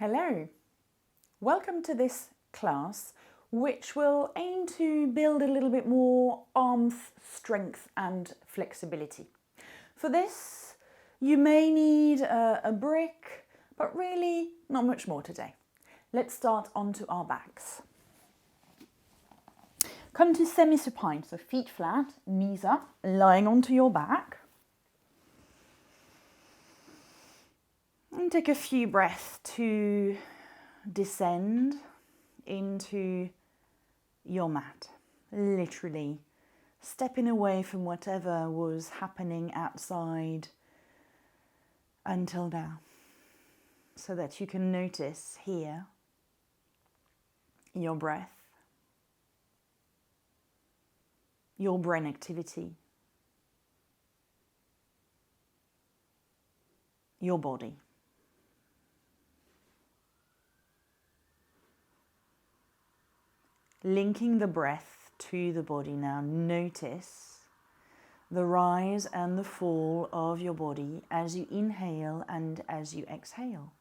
Hello, welcome to this class which will aim to build a little bit more arm strength and flexibility. For this you may need a brick, but really not much more today. Let's start onto our backs. Come to semi-supine, so feet flat, knees up, lying onto your back. And take a few breaths to descend into your mat, literally stepping away from whatever was happening outside until now, so that you can notice here your breath, your brain activity, your body. Linking the breath to the body now, notice the rise and the fall of your body as you inhale and as you exhale.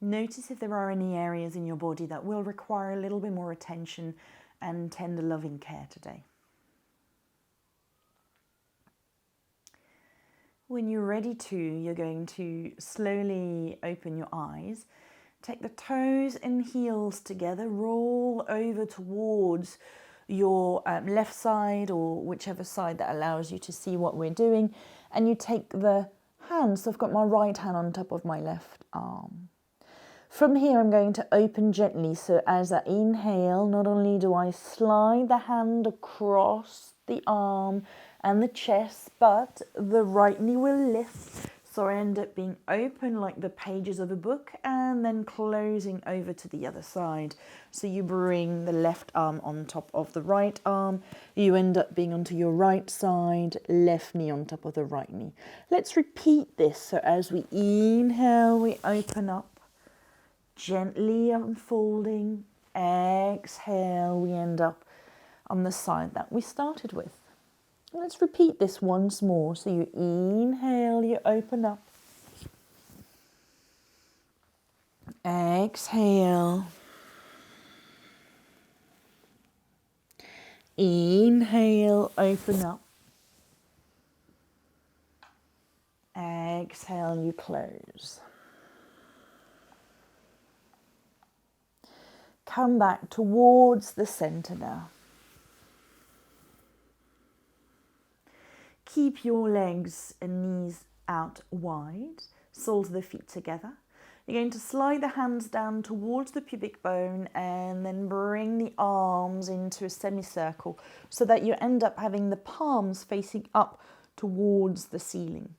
Notice if there are any areas in your body that will require a little bit more attention and tender loving care today. When you're ready to, you're going to slowly open your eyes. Take the toes and heels together, roll over towards your left side or whichever side that allows you to see what we're doing. And you take the hands, so I've got my right hand on top of my left arm. From here, I'm going to open gently, so as I inhale, not only do I slide the hand across the arm and the chest, but the right knee will lift, so I end up being open like the pages of a book and then closing over to the other side. So you bring the left arm on top of the right arm, you end up being onto your right side, left knee on top of the right knee. Let's repeat this, so as we inhale, we open up. Gently unfolding, exhale, we end up on the side that we started with. Let's repeat this once more. So you inhale, you open up. Exhale. Inhale, open up. Exhale, you close. Come back towards the center now. Keep your legs and knees out wide, soles of the feet together. You're going to slide the hands down towards the pubic bone and then bring the arms into a semicircle so that you end up having the palms facing up towards the ceiling.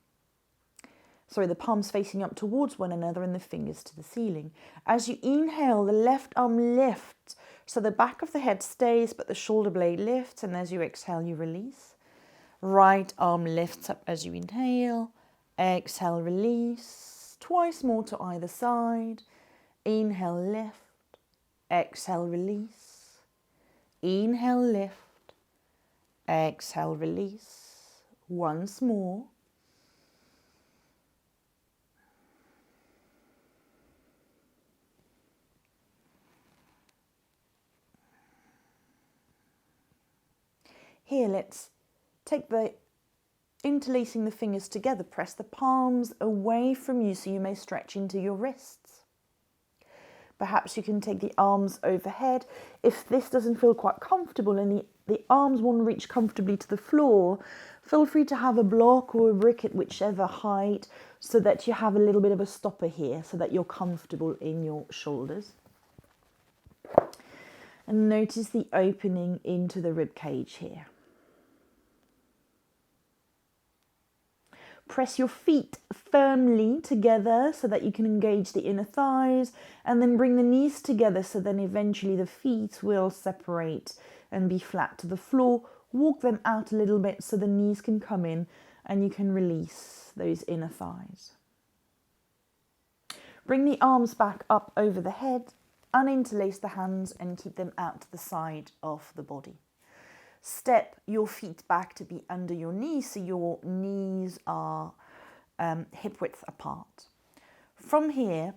Sorry, the palms facing up towards one another and the fingers to the ceiling. As you inhale, the left arm lifts, so the back of the head stays, but the shoulder blade lifts, and as you exhale, you release. Right arm lifts up as you inhale. Exhale, release. Twice more to either side. Inhale, lift. Exhale, release. Inhale, lift. Exhale, release. Once more. Here, let's take the interlacing the fingers together, press the palms away from you so you may stretch into your wrists. Perhaps you can take the arms overhead. If this doesn't feel quite comfortable and the arms won't reach comfortably to the floor, feel free to have a block or a brick at whichever height so that you have a little bit of a stopper here so that you're comfortable in your shoulders. And notice the opening into the rib cage here. Press your feet firmly together so that you can engage the inner thighs, and then bring the knees together so then eventually the feet will separate and be flat to the floor. Walk them out a little bit so the knees can come in and you can release those inner thighs. Bring the arms back up over the head, uninterlace the hands and keep them out to the side of the body. Step your feet back to be under your knees, so your knees are hip width apart. From here,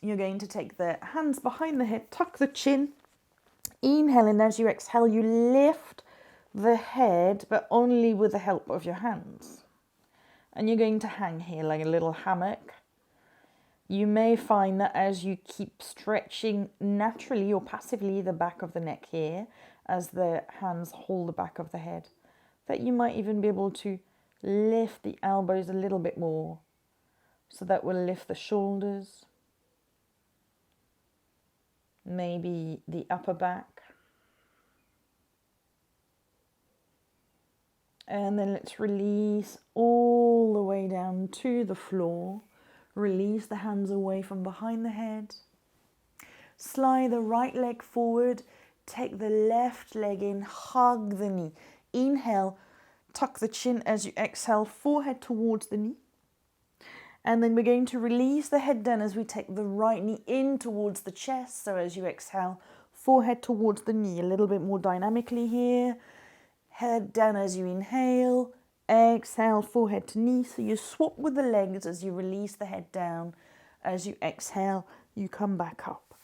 you're going to take the hands behind the head, tuck the chin, inhale, and as you exhale, you lift the head, but only with the help of your hands. And you're going to hang here like a little hammock. You may find that as you keep stretching naturally or passively the back of the neck here, as the hands hold the back of the head, that you might even be able to lift the elbows a little bit more. So that will lift the shoulders, maybe the upper back. And then let's release all the way down to the floor. Release the hands away from behind the head. Slide the right leg forward. Take the left leg in, hug the knee. Inhale, tuck the chin as you exhale, forehead towards the knee. And then we're going to release the head down as we take the right knee in towards the chest. So as you exhale, forehead towards the knee, a little bit more dynamically here. Head down as you inhale, exhale, forehead to knee. So you swap with the legs as you release the head down. As you exhale, you come back up.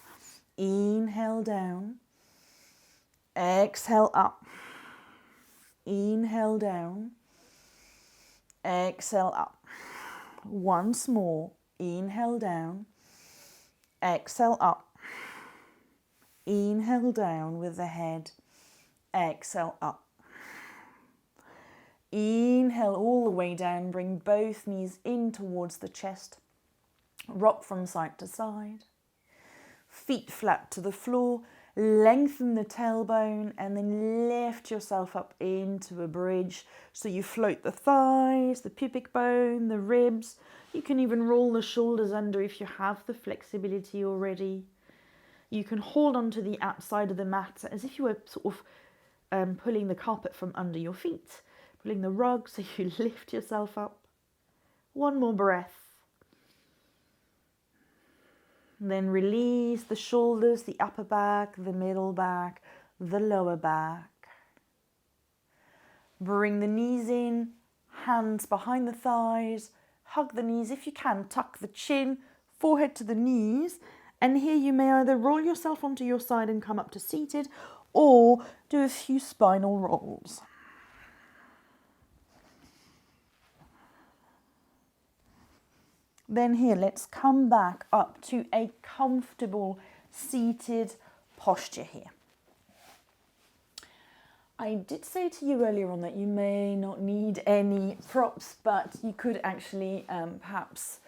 Inhale down, exhale up. Inhale down, exhale up. Once more, inhale down, exhale up. Inhale down with the head, exhale up. Inhale all the way down, bring both knees in towards the chest. Rock from side to side. Feet flat to the floor. Lengthen the tailbone and then lift yourself up into a bridge. So you float the thighs, the pubic bone, the ribs. You can even roll the shoulders under if you have the flexibility already. You can hold onto the outside of the mat as if you were sort of pulling the carpet from under your feet. Pulling the rug so you lift yourself up. One more breath. And then release the shoulders, the upper back, the middle back, the lower back. Bring the knees in, hands behind the thighs. Hug the knees if you can. Tuck the chin, forehead to the knees. And here you may either roll yourself onto your side and come up to seated, or do a few spinal rolls. Then here, let's come back up to a comfortable seated posture here. I did say to you earlier on that you may not need any props, but you could actually perhaps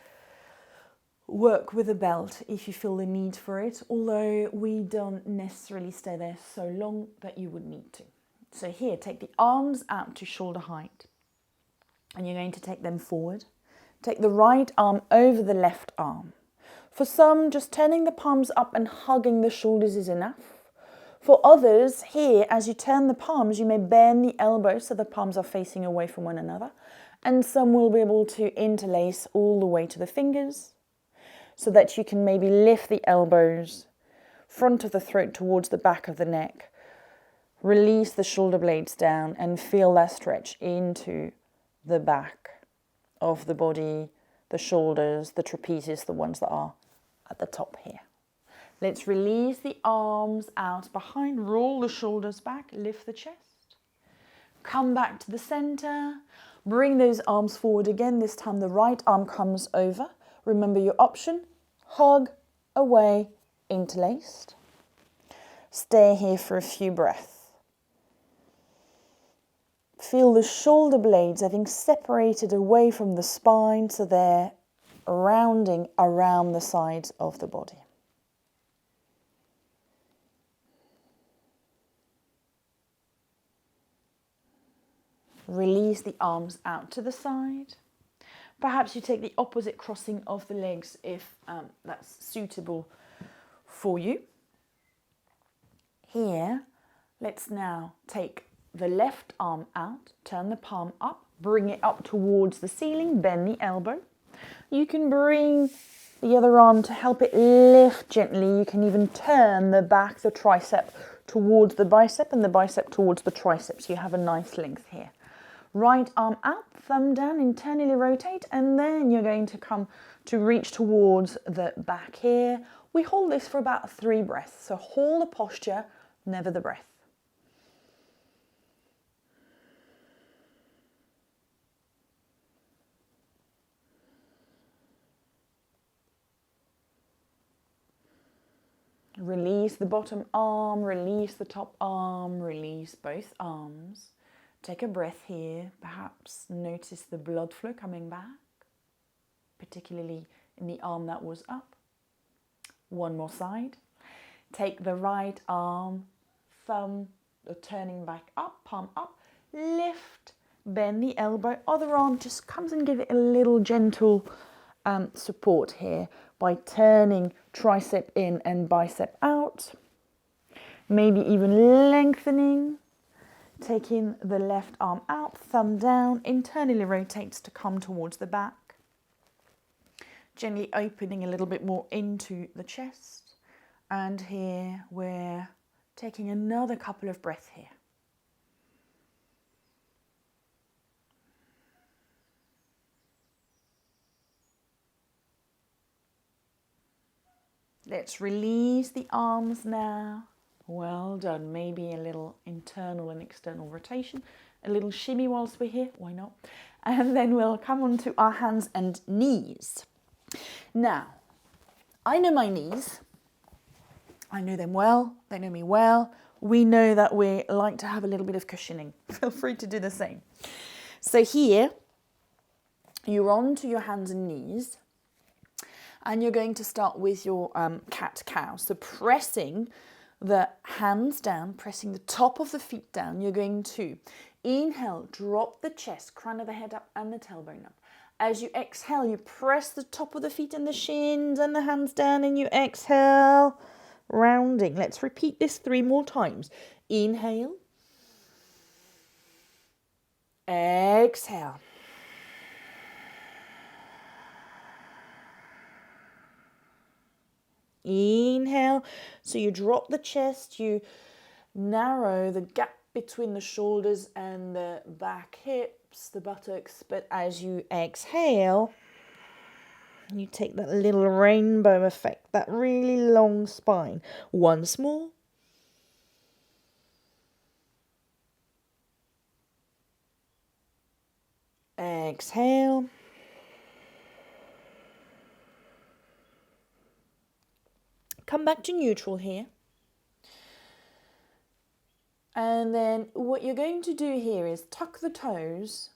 work with a belt if you feel the need for it, although we don't necessarily stay there so long that you would need to. So here, take the arms out to shoulder height, and you're going to take them forward. Take the right arm over the left arm. For some, just turning the palms up and hugging the shoulders is enough. For others, here, as you turn the palms, you may bend the elbows so the palms are facing away from one another. And some will be able to interlace all the way to the fingers so that you can maybe lift the elbows, front of the throat towards the back of the neck. Release the shoulder blades down and feel that stretch into the back of the body, the shoulders, the trapezius, the ones that are at the top here. Let's release the arms out behind, roll the shoulders back, lift the chest. Come back to the center, bring those arms forward again. This time the right arm comes over. Remember your option, hug, away, interlaced. Stay here for a few breaths. Feel the shoulder blades having separated away from the spine so they're rounding around the sides of the body. Release the arms out to the side. Perhaps you take the opposite crossing of the legs if that's suitable for you. Here, let's now take the left arm out, turn the palm up, bring it up towards the ceiling, bend the elbow. You can bring the other arm to help it lift gently. You can even turn the back, the tricep towards the bicep and the bicep towards the tricep, so you have a nice length here. Right arm out, thumb down, internally rotate, and then you're going to come to reach towards the back here. We hold this for about 3 breaths, so hold the posture, never the breath. Release the bottom arm, release the top arm, release both arms. Take a breath here, perhaps notice the blood flow coming back, particularly in the arm that was up. One more side. Take the right arm, thumb, turning back up, palm up, lift, bend the elbow. Other arm just comes and give it a little gentle support here by turning tricep in and bicep out. Maybe even lengthening. Taking the left arm out, thumb down, internally rotates to come towards the back. Gently opening a little bit more into the chest. And here we're taking another couple of breaths here. Let's release the arms now. Well done. Maybe a little internal and external rotation. A little shimmy whilst we're here. Why not? And then we'll come on to our hands and knees. Now, I know my knees. I know them well. They know me well. We know that we like to have a little bit of cushioning. Feel free to do the same. So here, you're on to your hands and knees. And you're going to start with your cat-cow. So pressing the hands down, pressing the top of the feet down. You're going to inhale, drop the chest, crown of the head up and the tailbone up. As you exhale, you press the top of the feet and the shins and the hands down, and you exhale, rounding. Let's repeat this 3 more times. Inhale. Exhale. Inhale, so you drop the chest, you narrow the gap between the shoulders and the back hips, the buttocks, but as you exhale, you take that little rainbow effect, that really long spine. Once more. Exhale. Come back to neutral here. And then what you're going to do here is tuck the toes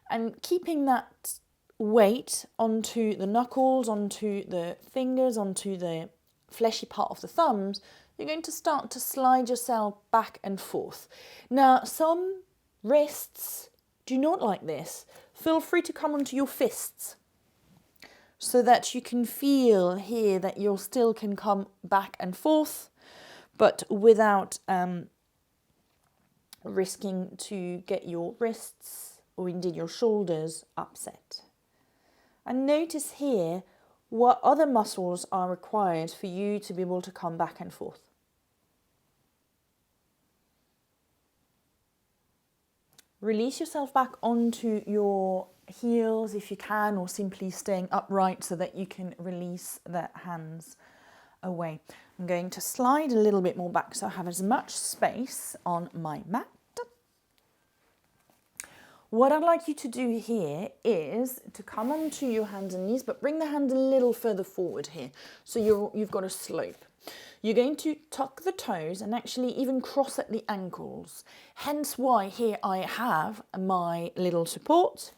and keeping that weight onto the knuckles, onto the fingers, onto the fleshy part of the thumbs, you're going to start to slide yourself back and forth. Now, some wrists do not like this. Feel free to come onto your fists, so that you can feel here that you still can come back and forth, but without risking to get your wrists or indeed your shoulders upset. And notice here what other muscles are required for you to be able to come back and forth. Release yourself back onto your heels if you can, or simply staying upright so that you can release the hands away. I'm going to slide a little bit more back so I have as much space on my mat. What I'd like you to do here is to come onto your hands and knees, but bring the hand a little further forward here. So you've got a slope. You're going to tuck the toes and actually even cross at the ankles. Hence why here I have my little support.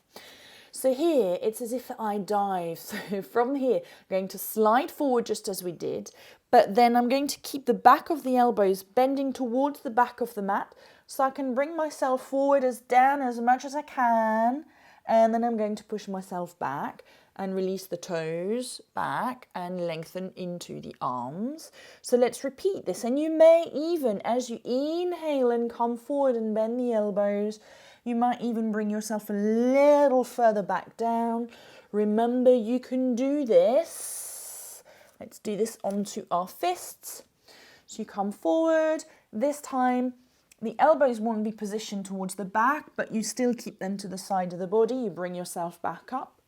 So here, it's as if I dive. So from here, I'm going to slide forward just as we did, but then I'm going to keep the back of the elbows bending towards the back of the mat so I can bring myself forward down as much as I can, and then I'm going to push myself back and release the toes back and lengthen into the arms. So let's repeat this, and you may even, as you inhale and come forward and bend the elbows, you might even bring yourself a little further back down. Remember, you can do this Let's do this onto our fists. So you come forward. This time, the elbows won't be positioned towards the back, but you still keep them to the side of the body. You bring yourself back up.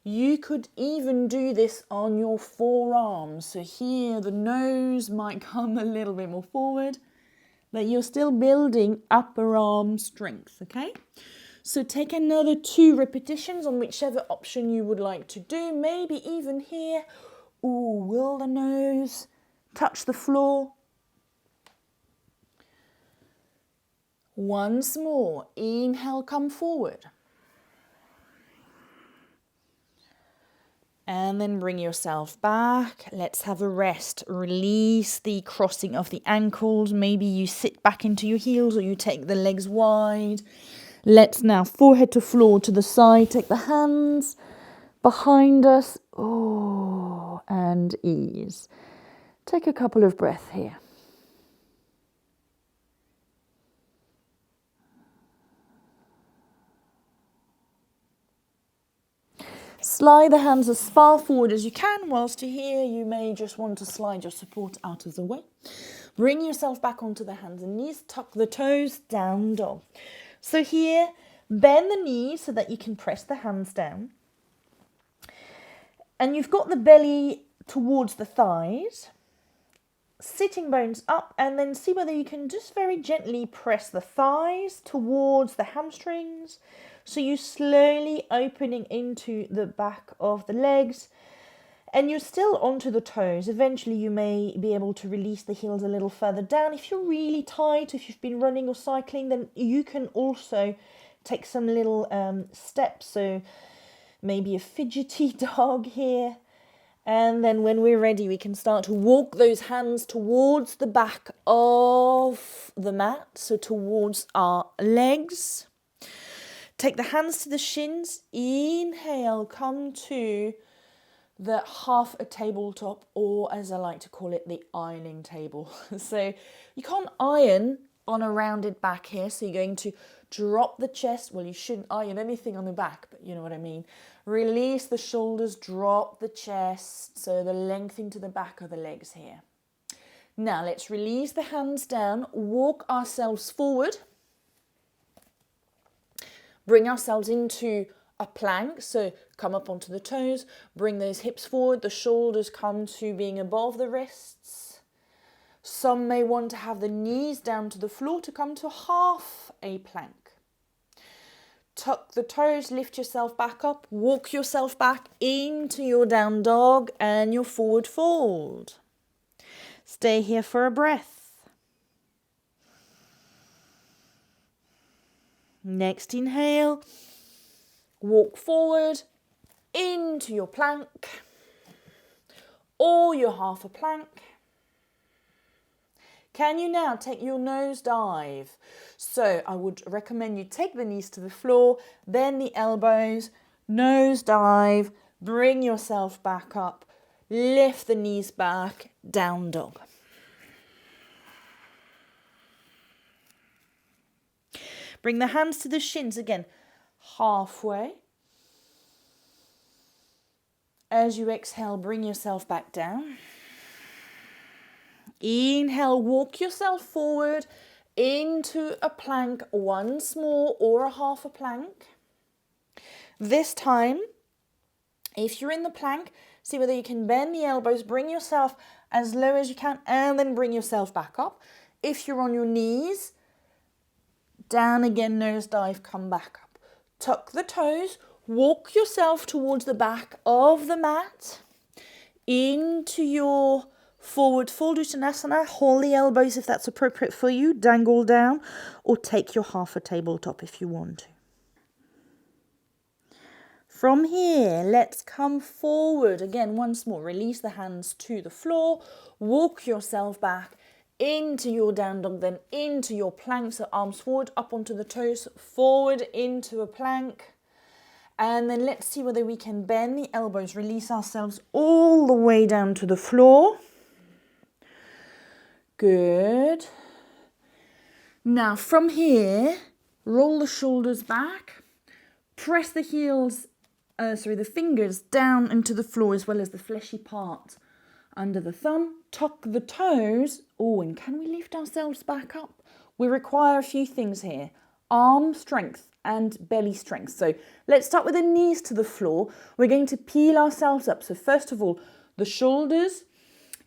You could even do this on your forearms. So here, the nose might come a little bit more forward, but you're still building upper arm strength, okay? So take another 2 repetitions on whichever option you would like to do. Maybe even here. Ooh, will the nose touch the floor? Once more, inhale, come forward. And then bring yourself back. Let's have a rest. Release the crossing of the ankles. Maybe you sit back into your heels or you take the legs wide. Let's now forehead to floor to the side. Take the hands behind us. Oh, and ease. Take a couple of breaths here. Slide the hands as far forward as you can. Whilst you're here, you may just want to slide your support out of the way. Bring yourself back onto the hands and knees. Tuck the toes, down dog. So here, bend the knees so that you can press the hands down. And you've got the belly towards the thighs. Sitting bones up, and then see whether you can just very gently press the thighs towards the hamstrings. So you're slowly opening into the back of the legs, and you're still onto the toes. Eventually you may be able to release the heels a little further down. If you're really tight, if you've been running or cycling, then you can also take some little steps. So maybe a fidgety dog here. And then when we're ready, we can start to walk those hands towards the back of the mat, so towards our legs. Take the hands to the shins. Inhale, come to the half a tabletop, or as I like to call it, the ironing table. So you can't iron on a rounded back here, so you're going to drop the chest. Well, you shouldn't iron anything on the back, but you know what I mean. Release the shoulders, drop the chest, so the length into the back of the legs here. Now let's release the hands down, walk ourselves forward, bring ourselves into a plank, so come up onto the toes, bring those hips forward, the shoulders come to being above the wrists. Some may want to have the knees down to the floor to come to half a plank. Tuck the toes, lift yourself back up, walk yourself back into your down dog and your forward fold. Stay here for a breath. Next inhale, walk forward into your plank or your half a plank. Can you now take your nose dive? So I would recommend you take the knees to the floor, then the elbows, nose dive, bring yourself back up, lift the knees back, down dog. Bring the hands to the shins again, halfway. As you exhale, bring yourself back down. Inhale, walk yourself forward into a plank once more, or a half a plank. This time, if you're in the plank, see whether you can bend the elbows, bring yourself as low as you can, and then bring yourself back up. If you're on your knees, down again, nose dive, come back up. Tuck the toes, walk yourself towards the back of the mat, into your forward fold Uttanasana. Hold the elbows if that's appropriate for you, dangle down, or take your half a tabletop if you want to. From here, let's come forward again once more. Release the hands to the floor, walk yourself back into your down dog, then into your plank. So arms forward, up onto the toes, forward into a plank. And then let's see whether we can bend the elbows, release ourselves all the way down to the floor. Good. Now from here, roll the shoulders back, press the heels, the fingers down into the floor as well as the fleshy part under the thumb, tuck the toes. Oh, and can we lift ourselves back up? We require a few things here. Arm strength and belly strength. So let's start with the knees to the floor. We're going to peel ourselves up. So first of all, the shoulders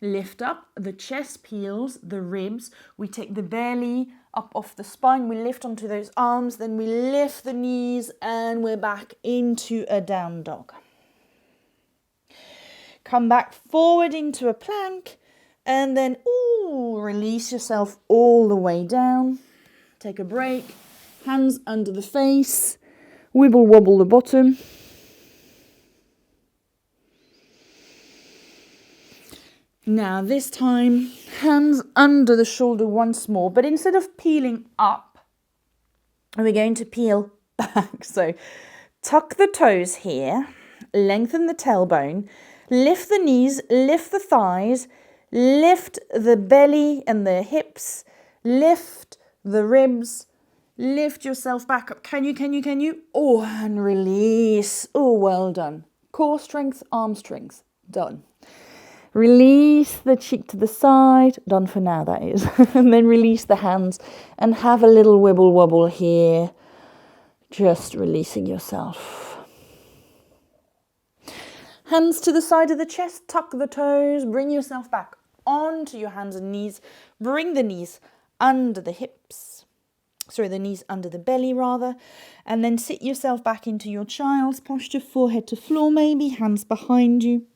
lift up, the chest peels, the ribs. We take the belly up off the spine. We lift onto those arms. Then we lift the knees and we're back into a down dog. Come back forward into a plank and then release yourself all the way down. Take a break. Hands under the face. Wibble wobble the bottom. Now this time, hands under the shoulder once more, but instead of peeling up, we're going to peel back. So tuck the toes here, lengthen the tailbone, lift the knees, lift the thighs, lift the belly and the hips, lift the ribs, lift yourself back up. Can you? Oh, and release. Oh, well done. Core strength, arm strength, done. Release the cheek to the side, done for now that is, and then release the hands and have a little wibble wobble here, just releasing yourself. Hands to the side of the chest, tuck the toes, bring yourself back onto your hands and knees, bring the knees under the hips, the knees under the belly rather, and then sit yourself back into your child's posture, forehead to floor maybe, hands behind you.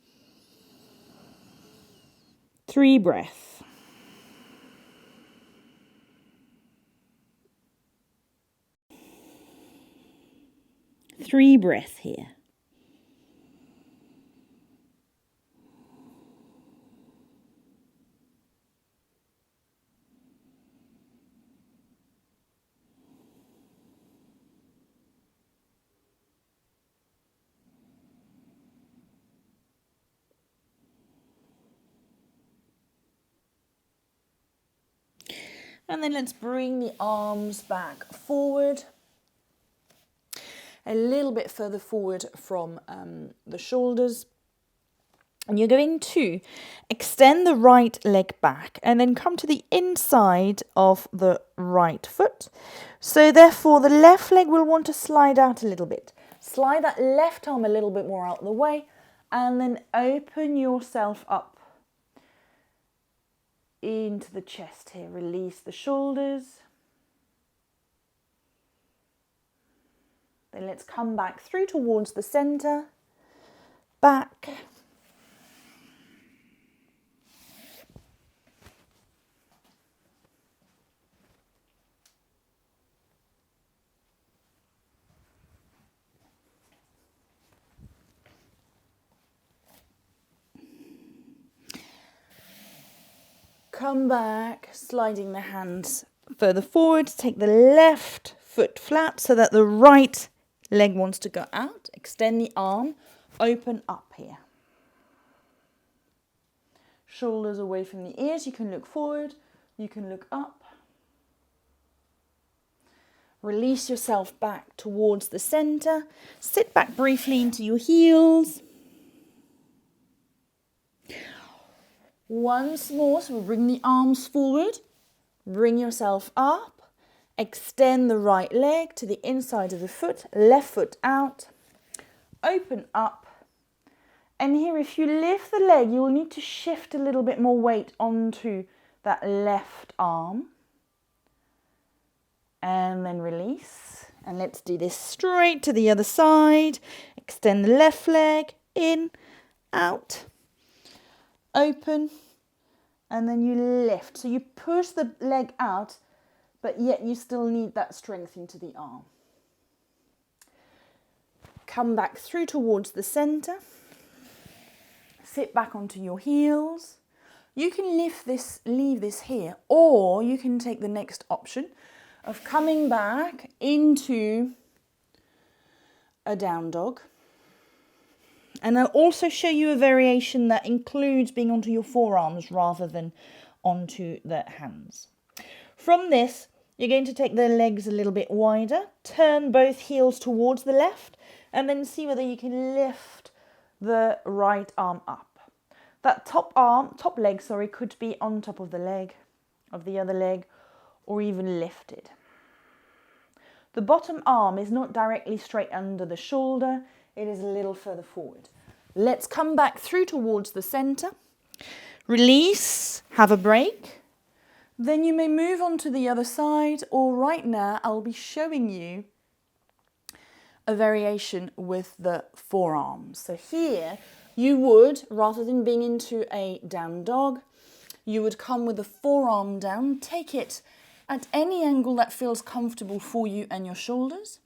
3 breaths. Three breaths here. And then let's bring the arms back forward, a little bit further forward from the shoulders. And you're going to extend the right leg back and then come to the inside of the right foot. So therefore the left leg will want to slide out a little bit. Slide that left arm a little bit more out of the way and then open yourself up into the chest here. Release the shoulders. Then let's come back through towards the center. Back. Come back, sliding the hands further forward. Take the left foot flat so that the right leg wants to go out. Extend the arm, open up here. Shoulders away from the ears. You can look forward, you can look up. Release yourself back towards the center. Sit back briefly into your heels. Once more, so we'll bring the arms forward, bring yourself up, extend the right leg to the inside of the foot, left foot out, open up. And here, if you lift the leg, you will need to shift a little bit more weight onto that left arm. And then release. And let's do this straight to the other side. Extend the left leg, in, out, open, and then you lift. So you push the leg out, but yet you still need that strength into the arm. Come back through towards the center. Sit back onto your heels. You can leave this here, or you can take the next option of coming back into a down dog. And I'll also show you a variation that includes being onto your forearms rather than onto the hands. From this, you're going to take the legs a little bit wider, turn both heels towards the left, and then see whether you can lift the right arm up. That top leg, sorry, could be on top of the other leg, or even lifted. The bottom arm is not directly straight under the shoulder, it is a little further forward. Let's come back through towards the center. Release, have a break. Then you may move on to the other side, or right now I'll be showing you a variation with the forearms. So here you would, rather than being into a down dog, you would come with the forearm down, take it at any angle that feels comfortable for you and your shoulders.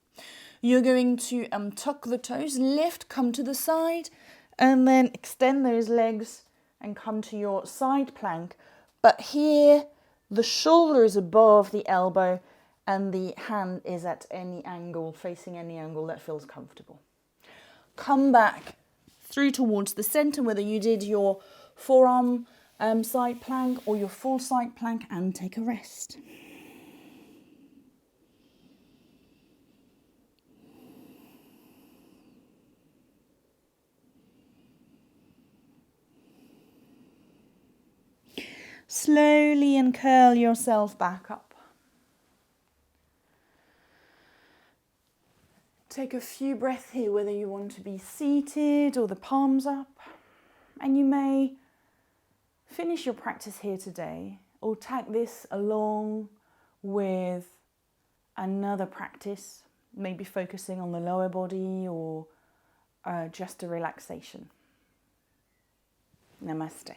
You're going to tuck the toes, lift, come to the side, and then extend those legs and come to your side plank. But here, the shoulder is above the elbow and the hand is at any angle, facing any angle that feels comfortable. Come back through towards the center, whether you did your forearm side plank or your full side plank, and take a rest. Slowly and curl yourself back up. Take a few breaths here, whether you want to be seated or the palms up. And you may finish your practice here today, or tag this along with another practice, maybe focusing on the lower body or just a relaxation. Namaste.